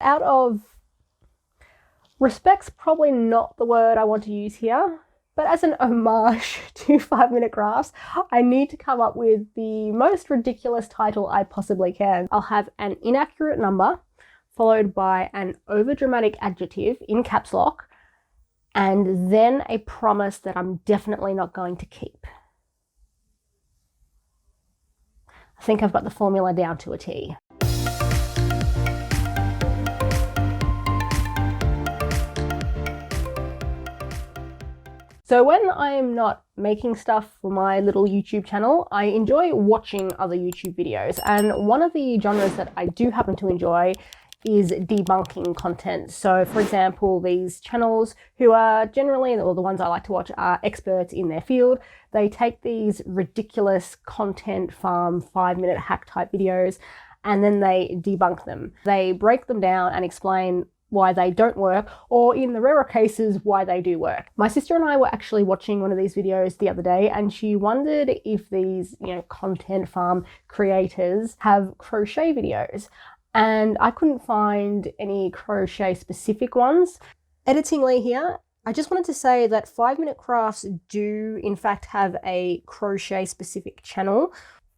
out of respect's probably not the word I want to use here, but as an homage to 5 Minute Crafts, I need to come up with the most ridiculous title I possibly can. I'll have an inaccurate number followed by an overdramatic adjective in caps lock, and then a promise that I'm definitely not going to keep. I think I've got the formula down to a T. So when I'm not making stuff for my little YouTube channel, I enjoy watching other YouTube videos. And one of the genres that I do happen to enjoy is debunking content. So for example, these channels who are generally, or the ones I like to watch, are experts in their field. They take these ridiculous content farm 5-minute hack type videos and then they debunk them. They break them down and explain why they don't work, or in the rarer cases, why they do work. My sister and I were actually watching one of these videos the other day, and she wondered if these, content farm creators have crochet videos. And I couldn't find any crochet specific ones. Editingly here, I just wanted to say that 5 Minute Crafts do in fact have a crochet specific channel,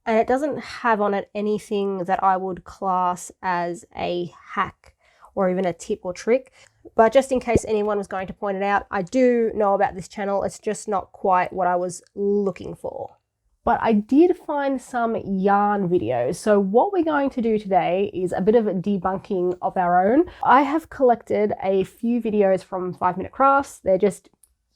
and it doesn't have on it anything that I would class as a hack or even a tip or trick. But just in case anyone was going to point it out, I do know about this channel. It's just not quite what I was looking for. But I did find some yarn videos. So what we're going to do today is a bit of a debunking of our own. I have collected a few videos from 5 Minute Crafts. They're just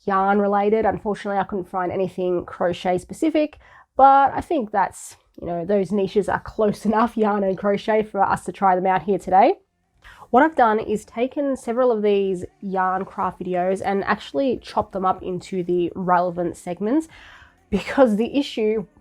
yarn related. Unfortunately, I couldn't find anything crochet specific, but I think that's, those niches are close enough, yarn and crochet, for us to try them out here today. What I've done is taken several of these yarn craft videos and actually chopped them up into the relevant segments, because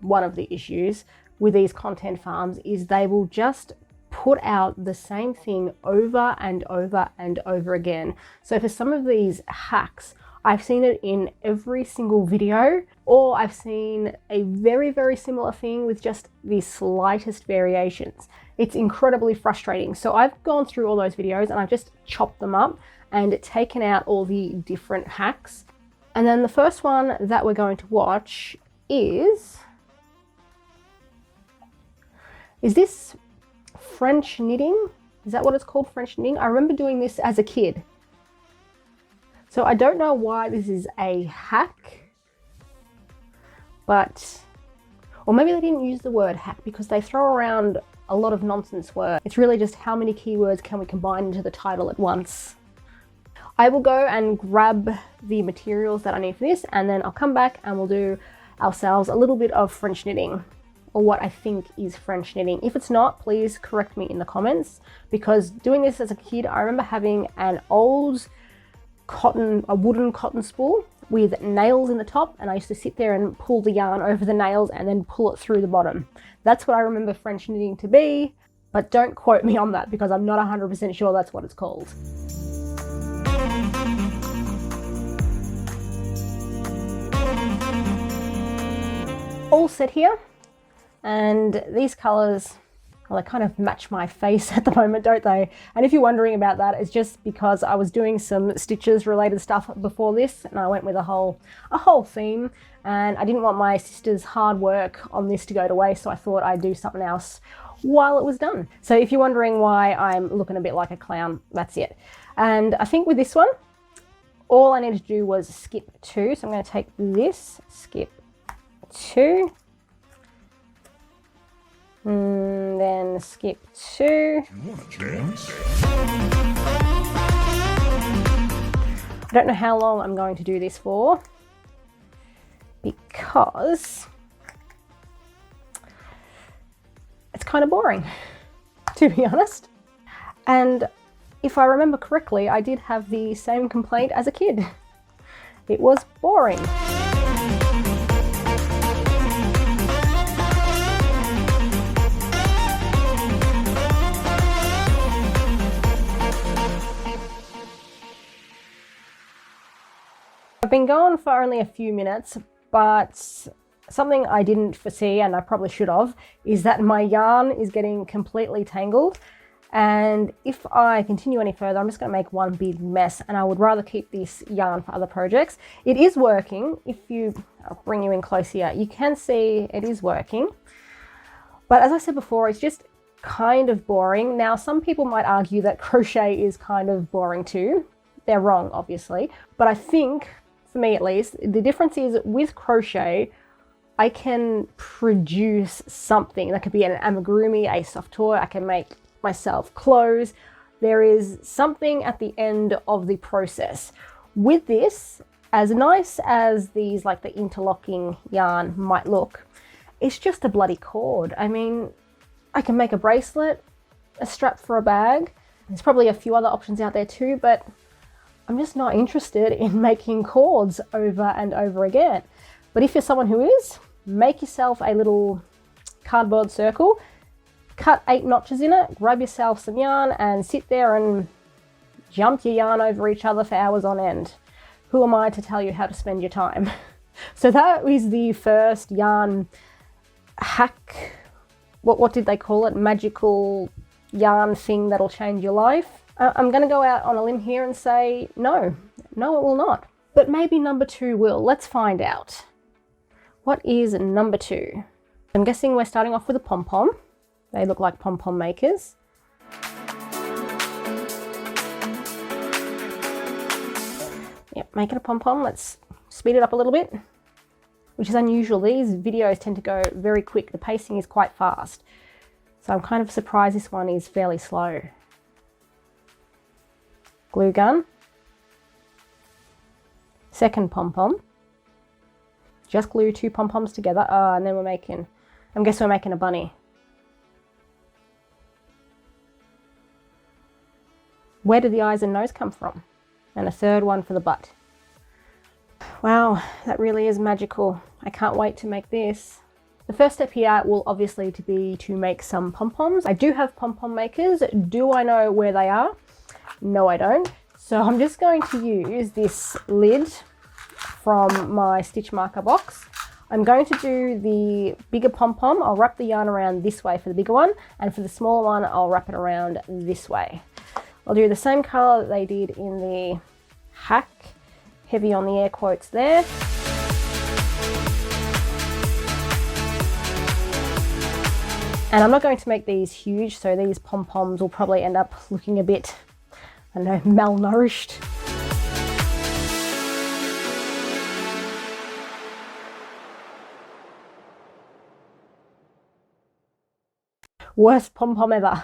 one of the issues with these content farms is they will just put out the same thing over and over and over again. So for some of these hacks, I've seen it in every single video, or I've seen a very, very similar thing with just the slightest variations. It's incredibly frustrating. So I've gone through all those videos and I've just chopped them up and taken out all the different hacks. And then the first one that we're going to watch is this French knitting? Is that what it's called, French knitting? I remember doing this as a kid. So I don't know why this is a hack, or maybe they didn't use the word hack because they throw around a lot of nonsense words. It's really just how many keywords can we combine into the title at once. I will go and grab the materials that I need for this, and then I'll come back and we'll do ourselves a little bit of French knitting, or what I think is French knitting. If it's not, please correct me in the comments, because doing this as a kid, I remember having an old wooden cotton spool with nails in the top, and I used to sit there and pull the yarn over the nails and then pull it through the bottom. That's what I remember French knitting to be, but don't quote me on that because I'm not 100% sure that's what it's called. All set here, and these colors, well, they kind of match my face at the moment, don't they? And if you're wondering about that, it's just because I was doing some stitches related stuff before this, and I went with a whole theme, and I didn't want my sister's hard work on this to go to waste, so I thought I'd do something else while it was done. So if you're wondering why I'm looking a bit like a clown, that's it. And I think with this one, all I needed to do was skip 2. So I'm going to take this, skip 2, and then skip 2. I don't know how long I'm going to do this for, because it's kind of boring, to be honest. And if I remember correctly, I did have the same complaint as a kid. It was boring. I've been going for only a few minutes, but something I didn't foresee, and I probably should have, is that my yarn is getting completely tangled. And if I continue any further, I'm just going to make one big mess, and I would rather keep this yarn for other projects. It is working. I'll bring you in close here, you can see it is working. But as I said before, it's just kind of boring. Now, some people might argue that crochet is kind of boring too. They're wrong, obviously. But I think, for me at least, the difference is with crochet, I can produce something. That could be an amigurumi, a soft toy. I can make myself clothes. There is something at the end of the process. With this, as nice as these, like the interlocking yarn might look, it's just a bloody cord. I mean, I can make a bracelet, a strap for a bag. There's probably a few other options out there too, but I'm just not interested in making cords over and over again. But if you're someone who is, make yourself a little cardboard circle, cut 8 notches in it, grab yourself some yarn and sit there and jump your yarn over each other for hours on end. Who am I to tell you how to spend your time? So that is the first yarn hack. What did they call it? Magical yarn thing that'll change your life. I'm going to go out on a limb here and say no, it will not. But maybe number 2 will. Let's find out. What is number 2? I'm guessing we're starting off with a pom-pom. They look like pom-pom makers. Yep, making a pom-pom. Let's speed it up a little bit, which is unusual. These videos tend to go very quick. The pacing is quite fast. So I'm kind of surprised this one is fairly slow. Glue gun. Second pom-pom. Just glue 2 pom-poms together. And then I'm guessing we're making a bunny. Where do the eyes and nose come from? And a third one for the butt. Wow, that really is magical. I can't wait to make this. The first step here will obviously be to make some pom-poms. I do have pom-pom makers. Do I know where they are? No, I don't. So I'm just going to use this lid from my stitch marker box. I'm going to do the bigger pom-pom. I'll wrap the yarn around this way for the bigger one, and for the smaller one, I'll wrap it around this way. I'll do the same color that they did in the hack, heavy on the air quotes there. And I'm not going to make these huge, so these pom-poms will probably end up looking a bit, I don't know, malnourished. Worst pom-pom ever.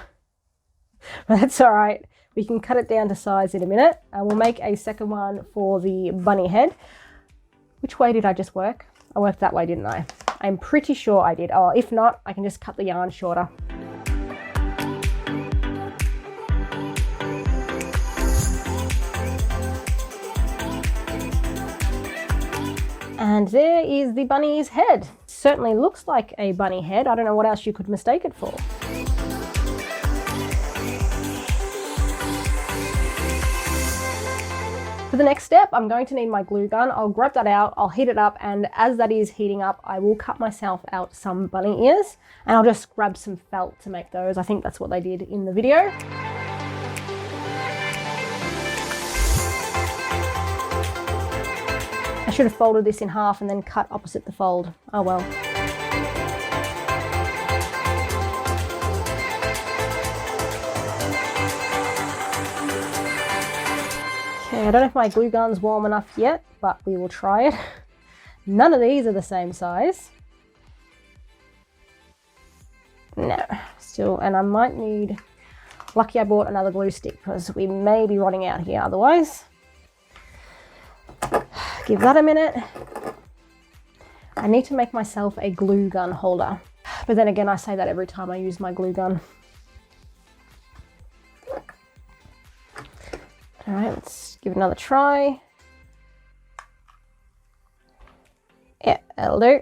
But that's all right. We can cut it down to size in a minute, and we'll make a second one for the bunny head. Which way did I just work? I worked that way, didn't I? I'm pretty sure I did. Oh, if not, I can just cut the yarn shorter. And there is the bunny's head. Certainly looks like a bunny head. I don't know what else you could mistake it for. For the next step, I'm going to need my glue gun. I'll grab that out, I'll heat it up, and as that is heating up, I will cut myself out some bunny ears, and I'll just grab some felt to make those. I think that's what they did in the video. I should have folded this in half and then cut opposite the fold. Oh well. Okay, I don't know if my glue gun's warm enough yet, but we will try it. None of these are the same size. No, still, and I might need, lucky I bought another glue stick because we may be running out here otherwise. Give that a minute. I need to make myself a glue gun holder. But then again, I say that every time I use my glue gun. All right, let's give it another try. Yeah, that'll do.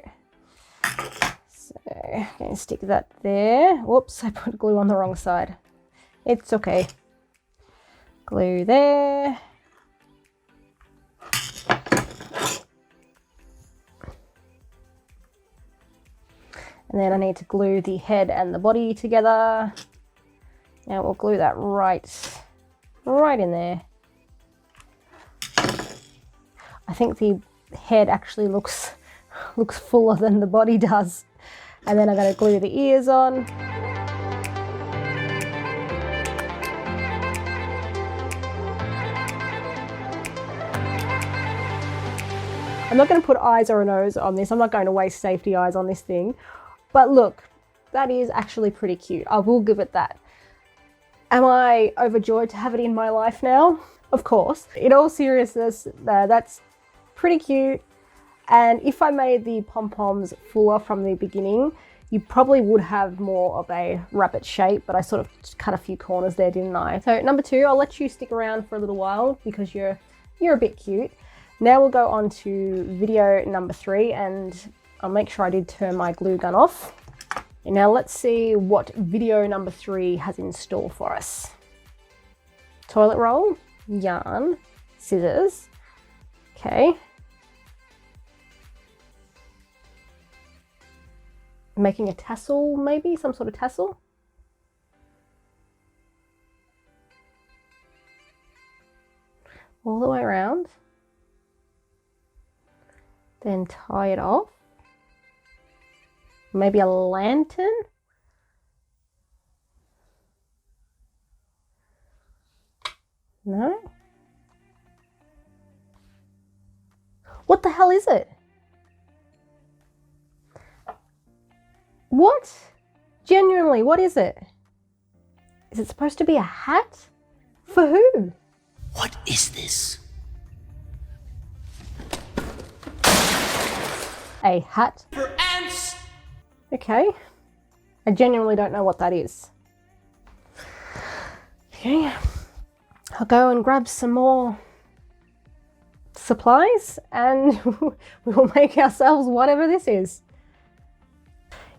So I'm going to stick that there. Whoops, I put glue on the wrong side. It's okay. Glue there. And then I need to glue the head and the body together. Now we'll glue that right in there. I think the head actually looks fuller than the body does. And then I'm going to glue the ears on. I'm not going to put eyes or a nose on this. I'm not going to waste safety eyes on this thing. But look, that is actually pretty cute. I will give it that. Am I overjoyed to have it in my life now? Of course. In all seriousness, that's pretty cute. And if I made the pom-poms fuller from the beginning, you probably would have more of a rabbit shape, but I sort of cut a few corners there, didn't I? So number 2, I'll let you stick around for a little while because you're a bit cute. Now we'll go on to video number 3, and I'll make sure I did turn my glue gun off. And now let's see what video number 3 has in store for us. Toilet roll, yarn, scissors. Okay. Making a tassel, maybe some sort of tassel. All the way around. Then tie it off. Maybe a lantern. No? What the hell is it? What? Genuinely, what is it? Is it supposed to be a hat? For who? What is this? A hat. For ants! Okay. I genuinely don't know what that is. Okay. I'll go and grab some more supplies and we will make ourselves whatever this is.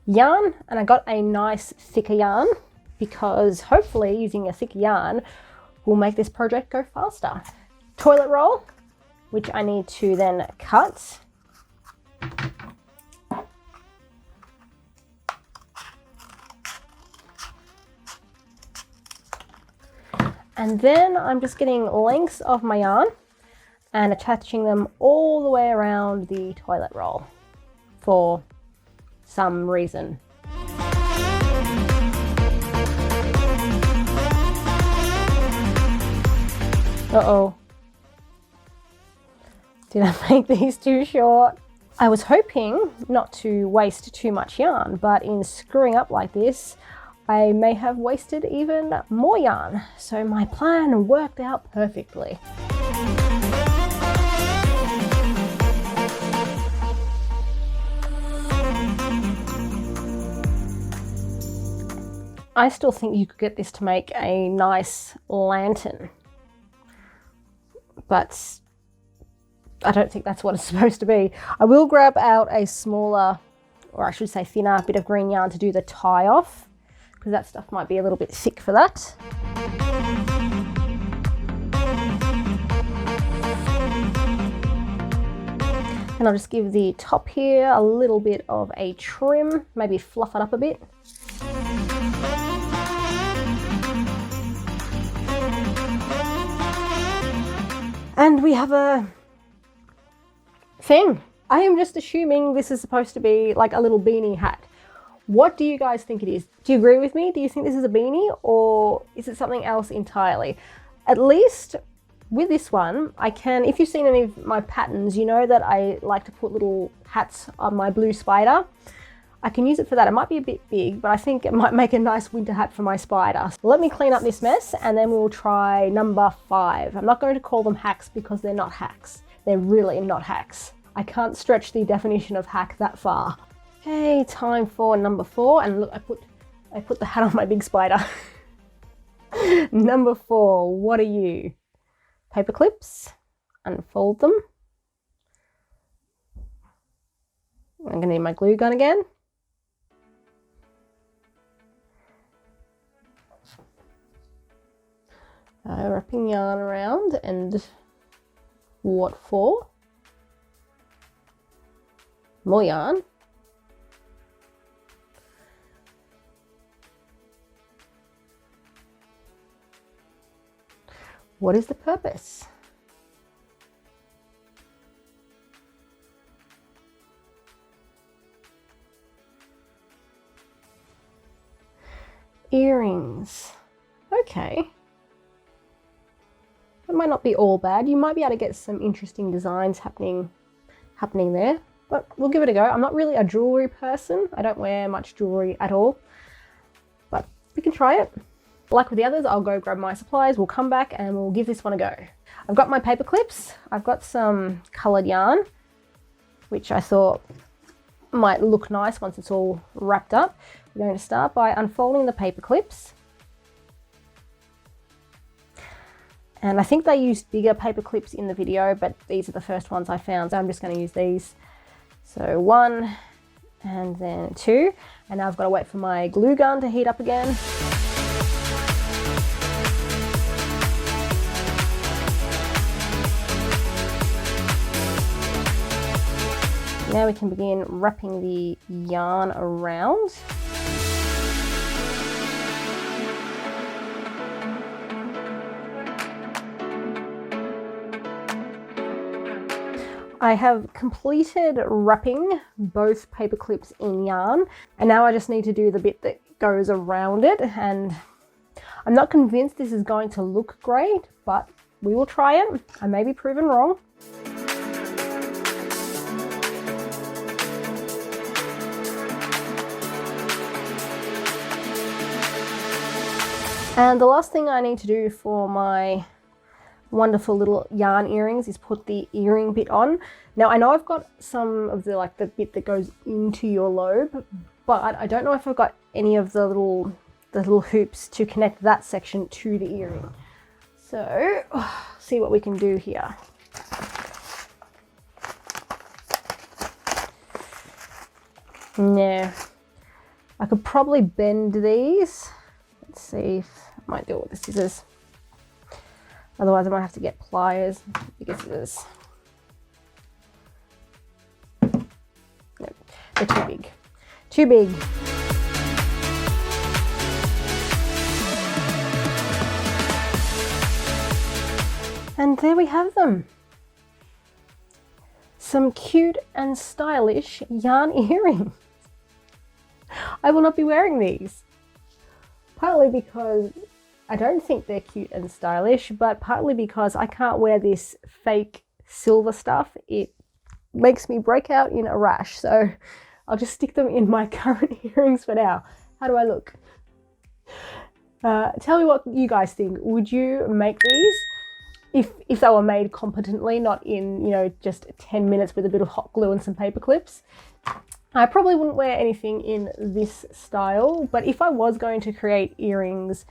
Yarn, and I got a nice thicker yarn because hopefully using a thicker yarn will make this project go faster. Toilet roll, which I need to then cut. And then I'm just getting lengths of my yarn and attaching them all the way around the toilet roll for some reason. Uh-oh. Did I make these too short? I was hoping not to waste too much yarn, but in screwing up like this, I may have wasted even more yarn. So my plan worked out perfectly. I still think you could get this to make a nice lantern, but I don't think that's what it's supposed to be. I will grab out a smaller, or I should say thinner, bit of green yarn to do the tie off, because that stuff might be a little bit thick for that. And I'll just give the top here a little bit of a trim, maybe fluff it up a bit. And we have a thing. I am just assuming this is supposed to be like a little beanie hat. What do you guys think it is? Do you agree with me? Do you think this is a beanie or is it something else entirely? At least with this one, I can, if you've seen any of my patterns, you know that I like to put little hats on my blue spider. I can use it for that. It might be a bit big, but I think it might make a nice winter hat for my spider. So let me clean up this mess and then we'll try number 5. I'm not going to call them hacks because they're not hacks. They're really not hacks. I can't stretch the definition of hack that far. Okay, time for number 4. And look, I put the hat on my big spider. Number 4, what are you? Paper clips, unfold them. I'm gonna need my glue gun again. Wrapping yarn around, and what for? More yarn. What is the purpose? Earrings. Okay. It might not be all bad. You might be able to get some interesting designs happening there, but we'll give it a go. I'm not really a jewelry person. I don't wear much jewelry at all, but we can try it. Like with the others, I'll go grab my supplies. We'll come back and we'll give this one a go. I've got my paper clips. I've got some colored yarn, which I thought might look nice once it's all wrapped up. We're going to start by unfolding the paper clips. And I think they used bigger paper clips in the video, but these are the first ones I found, so I'm just going to use these. So 1 and then 2. And now I've got to wait for my glue gun to heat up again. Now we can begin wrapping the yarn around. I have completed wrapping both paper clips in yarn, and now I just need to do the bit that goes around it, and I'm not convinced this is going to look great, but we will try it. I may be proven wrong. And the last thing I need to do for my wonderful little yarn earrings is put the earring bit on. Now I know I've got some of the the bit that goes into your lobe, but I don't know if I've got any of the little hoops to connect that section to the earring. So see what we can do here. Now I could probably bend these. Let's see if I might do it with the scissors. Otherwise I might have to get pliers, bigger scissors. Nope, they're too big. Too big. And there we have them. Some cute and stylish yarn earrings. I will not be wearing these. Partly because I don't think they're cute and stylish, but partly because I can't wear this fake silver stuff. It makes me break out in a rash, so I'll just stick them in my current earrings for now. How do I look? Tell me what you guys think. Would you make these if they were made competently, not in, just 10 minutes with a bit of hot glue and some paper clips? I probably wouldn't wear anything in this style, but if I was going to create earrings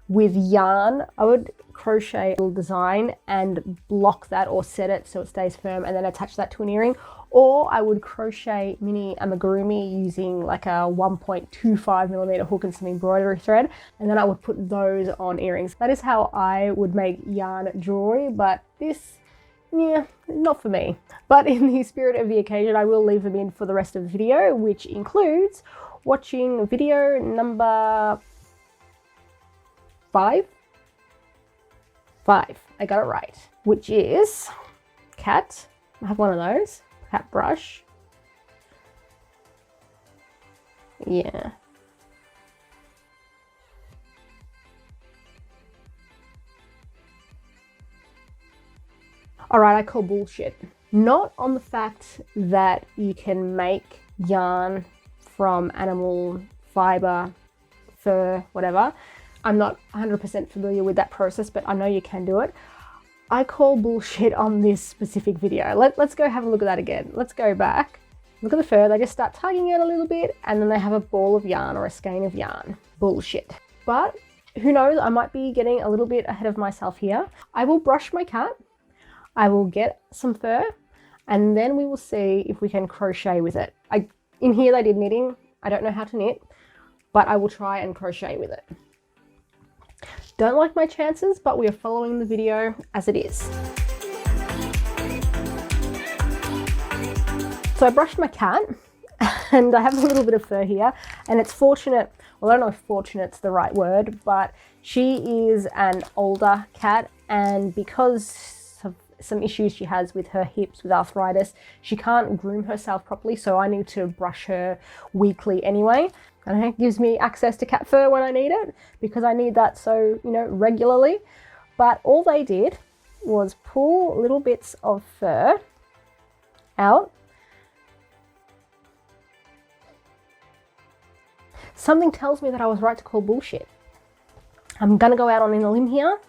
with yarn, I would crochet a little design and block that or set it so it stays firm and then attach that to an earring. Or I would crochet mini amigurumi using like a 1.25mm hook and some embroidery thread, and then I would put those on earrings. That is how I would make yarn jewelry, but this, yeah, not for me. But in the spirit of the occasion, I will leave them in for the rest of the video, which includes watching video number 5. I got it right, which is cat. I have one of those. Cat brush. Yeah. All right, I call bullshit. Not on the fact that you can make yarn from animal fiber, fur, whatever. I'm not 100% familiar with that process, but I know you can do it. I call bullshit on this specific video. Let's go have a look at that again. Let's go back. Look at the fur. They just start tugging it a little bit, and then they have a ball of yarn or a skein of yarn. Bullshit. But who knows? I might be getting a little bit ahead of myself here. I will brush my cat. I will get some fur, and then we will see if we can crochet with it. In here they did knitting. I don't know how to knit, but I will try and crochet with it. Don't like my chances, but we are following the video as it is. So I brushed my cat and I have a little bit of fur here, and it's fortunate, well, I don't know if fortunate's the right word, but She is an older cat, and because of some issues she has with her hips with arthritis, she can't groom herself properly, so I need to brush her weekly anyway. And it gives me access to cat fur when I need it, because I need that so, you know, regularly. But all they did was pull little bits of fur out. Something tells me that I was right to call bullshit. I'm gonna go out on a limb here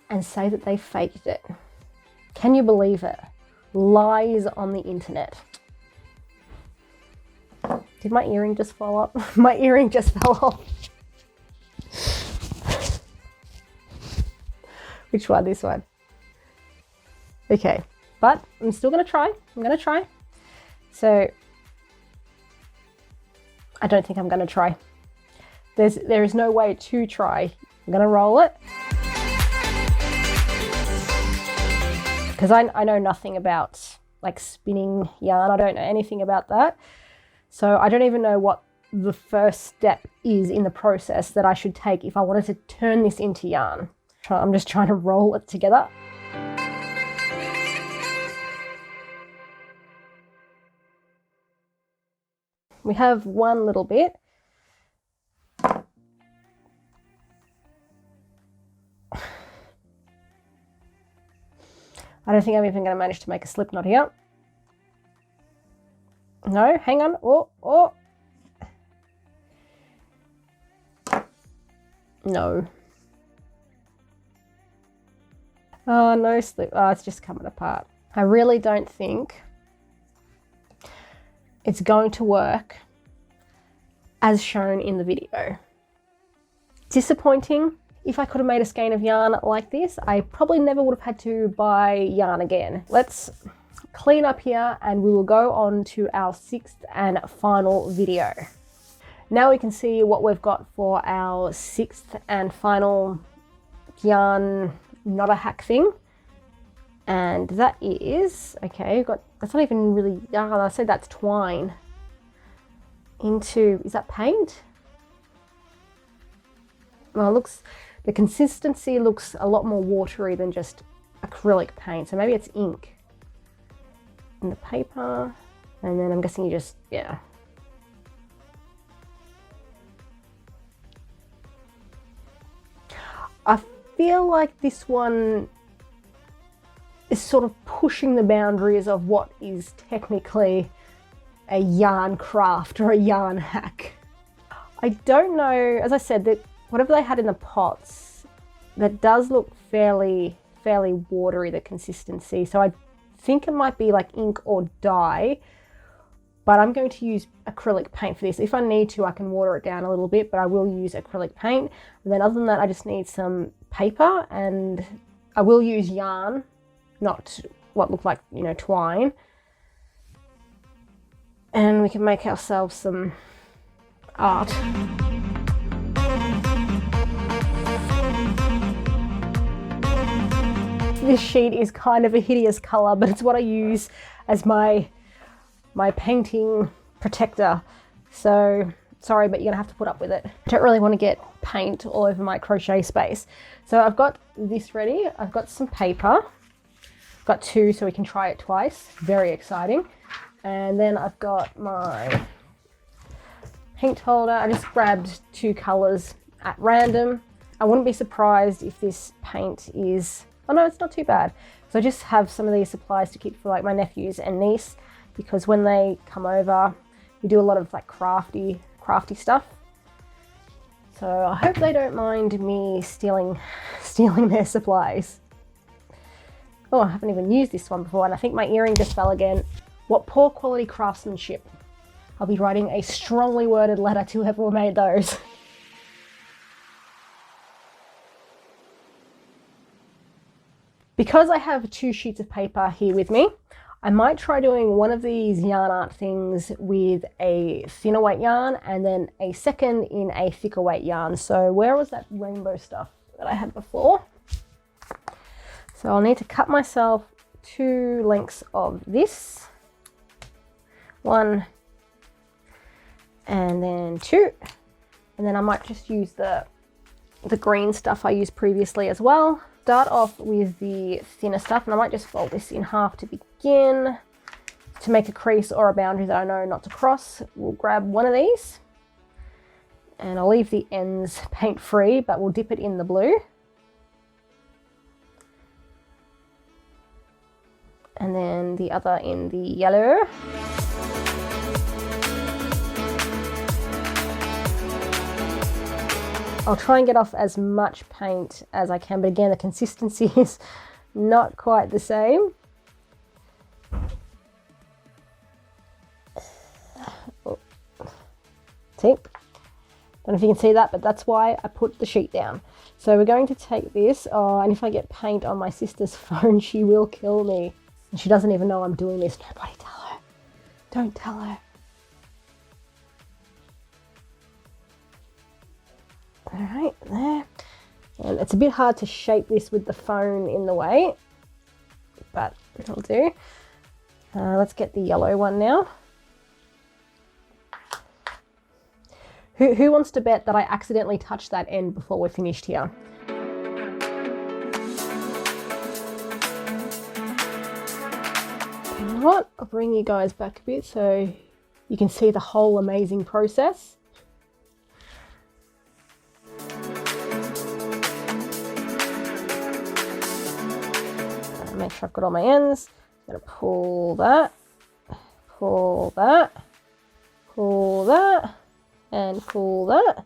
and say that they faked it. Can you believe it? Lies on the internet. Did my earring just fall off? My earring just fell off. Which one? This one. Okay, but I'm still gonna try. I'm gonna try. So I don't think I'm gonna try. There is no way to try. I'm gonna roll it. Because I know nothing about like spinning yarn. I don't know anything about that. So I don't even know what the first step is in the process that I should take if I wanted to turn this into yarn. I'm just trying to roll it together. We have one little bit. I don't think I'm even going to manage to make a slip knot here. No, hang on. Oh. No. Oh, no slip. Oh, it's just coming apart. I really don't think it's going to work as shown in the video. Disappointing. If I could have made a skein of yarn like this, I probably never would have had to buy yarn again. Let's clean up here and we will go on to our 6th and final video. Now we can see what we've got for our 6th and final yarn, not a hack thing. And that is, okay, that's not even really yarn, I said that's twine. Is that paint? Well, the consistency looks a lot more watery than just acrylic paint. So maybe it's ink in the paper. And then I'm guessing you just, yeah. I feel like this one is sort of pushing the boundaries of what is technically a yarn craft or a yarn hack. I don't know, as I said, that whatever they had in the pots, that does look fairly watery, the consistency. So I think it might be like ink or dye, but I'm going to use acrylic paint for this. If I need to, I can water it down a little bit, but I will use acrylic paint. And then other than that, I just need some paper, and I will use yarn, not what looked like, you know, twine. And we can make ourselves some art. This sheet is kind of a hideous color, but it's what I use as my painting protector. So sorry, but you're gonna have to put up with it. I don't really want to get paint all over my crochet space. So I've got this ready. I've got some paper. I've got 2 so we can try it twice. Very exciting. And then I've got my paint holder. I just grabbed 2 colors at random. I wouldn't be surprised if this paint is, oh no, it's not too bad. So I just have some of these supplies to keep for like my nephews and niece, because when they come over, we do a lot of like crafty stuff. So I hope they don't mind me stealing their supplies. Oh, I haven't even used this one before, and I think my earring just fell again. What poor quality craftsmanship. I'll be writing a strongly worded letter to whoever made those. Because I have 2 sheets of paper here with me, I might try doing one of these yarn art things with a thinner weight yarn and then a second in a thicker weight yarn. So where was that rainbow stuff that I had before? So I'll need to cut myself 2 lengths of this. 1 and then 2. And then I might just use the the green stuff I used previously as well. Start off with the thinner stuff, and I might just fold this in half to begin. To make a crease or a boundary that I know not to cross, we'll grab one of these, and I'll leave the ends paint free, but we'll dip it in the blue. And then the other in the yellow. I'll try and get off as much paint as I can, but again, the consistency is not quite the same. See? Don't know if you can see that, but that's why I put the sheet down. So we're going to take this, and if I get paint on my sister's phone, she will kill me. And she doesn't even know I'm doing this. Nobody tell her. Don't tell her. All right, there. And it's a bit hard to shape this with the phone in the way, but it'll do. Let's get the yellow one now. Who wants to bet that I accidentally touched that end before we're finished here? You know what? I'll bring you guys back a bit so you can see the whole amazing process. Make sure I've got all my ends. I'm going to pull that, pull that, pull that, and pull that.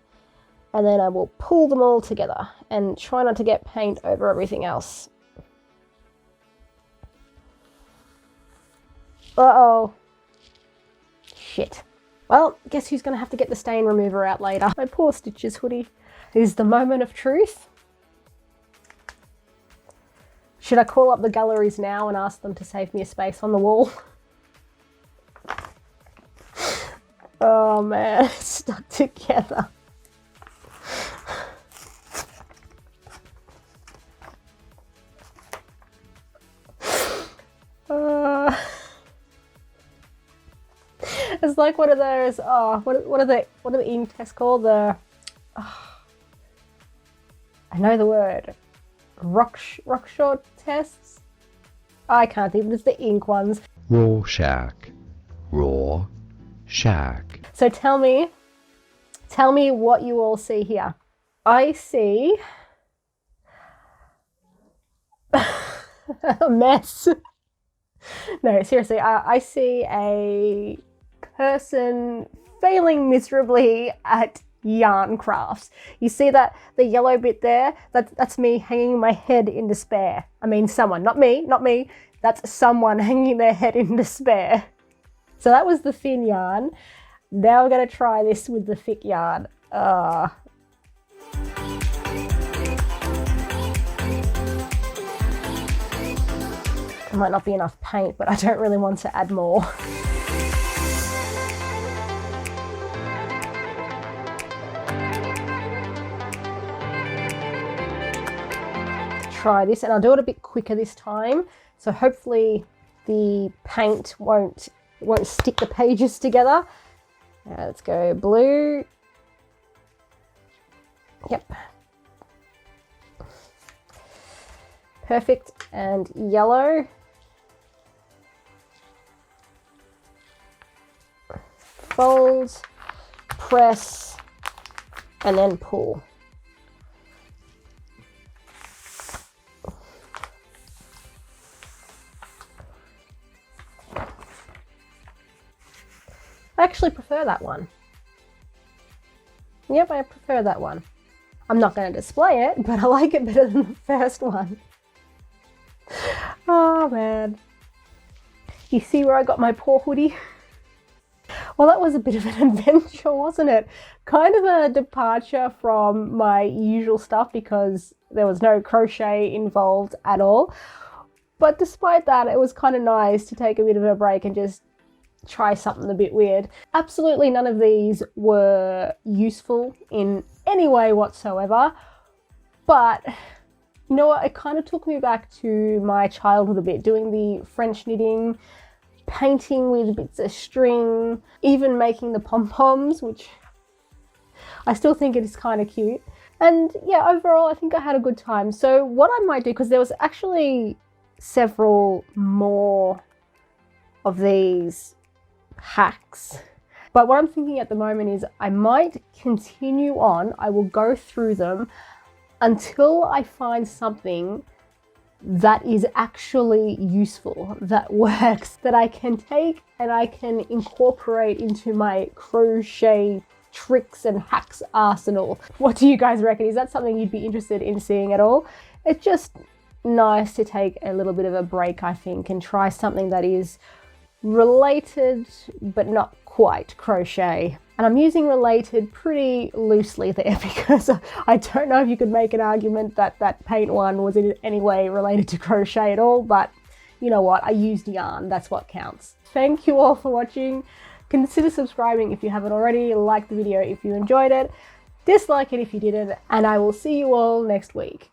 And then I will pull them all together and try not to get paint over everything else. Uh-oh. Shit. Well, guess who's going to have to get the stain remover out later? My poor Stitches hoodie. This is the moment of truth. Should I call up the galleries now and ask them to save me a space on the wall? Oh man, it's stuck together. It's like one of those, what are the ink tests called? I know the word. Rockshort tests? I can't think, but it's the ink ones. Rorschach. So tell me what you all see here. I see a mess. No, seriously, I see a person failing miserably at yarn crafts. You see that the yellow bit there? That's me hanging my head in despair. I mean someone, not me. That's someone hanging their head in despair. So that was the thin yarn. Now we're going to try this with the thick yarn. There might not be enough paint, but I don't really want to add more. Try this, and I'll do it a bit quicker this time, so hopefully the paint won't stick the pages together. Let's go blue. Yep. Perfect. And yellow. Fold, press, and then pull. I actually prefer that one. Yep, I prefer that one. I'm not going to display it, but I like it better than the first one. Oh man. You see where I got my poor hoodie? Well, that was a bit of an adventure, wasn't it? Kind of a departure from my usual stuff because there was no crochet involved at all. But despite that, it was kind of nice to take a bit of a break and just try something a bit weird. Absolutely none of these were useful in any way whatsoever, but you know what, it kind of took me back to my childhood a bit, doing the French knitting, painting with bits of string, even making the pom-poms, which I still think it is kind of cute. And yeah, overall, I think I had a good time. So what I might do, because there was actually several more of these hacks, but what I'm thinking at the moment is I might continue on. I will go through them until I find something that is actually useful, that works, that I can take and I can incorporate into my crochet tricks and hacks arsenal. What do you guys reckon? Is that something you'd be interested in seeing at all? It's just nice to take a little bit of a break, I think, and try something that is related but not quite crochet. And I'm using related pretty loosely there because I don't know if you could make an argument that that paint one was in any way related to crochet at all, but you know what, I used yarn, that's what counts. Thank you all for watching. Consider subscribing if you haven't already, like the video if you enjoyed it, dislike it if you didn't, and I will see you all next week.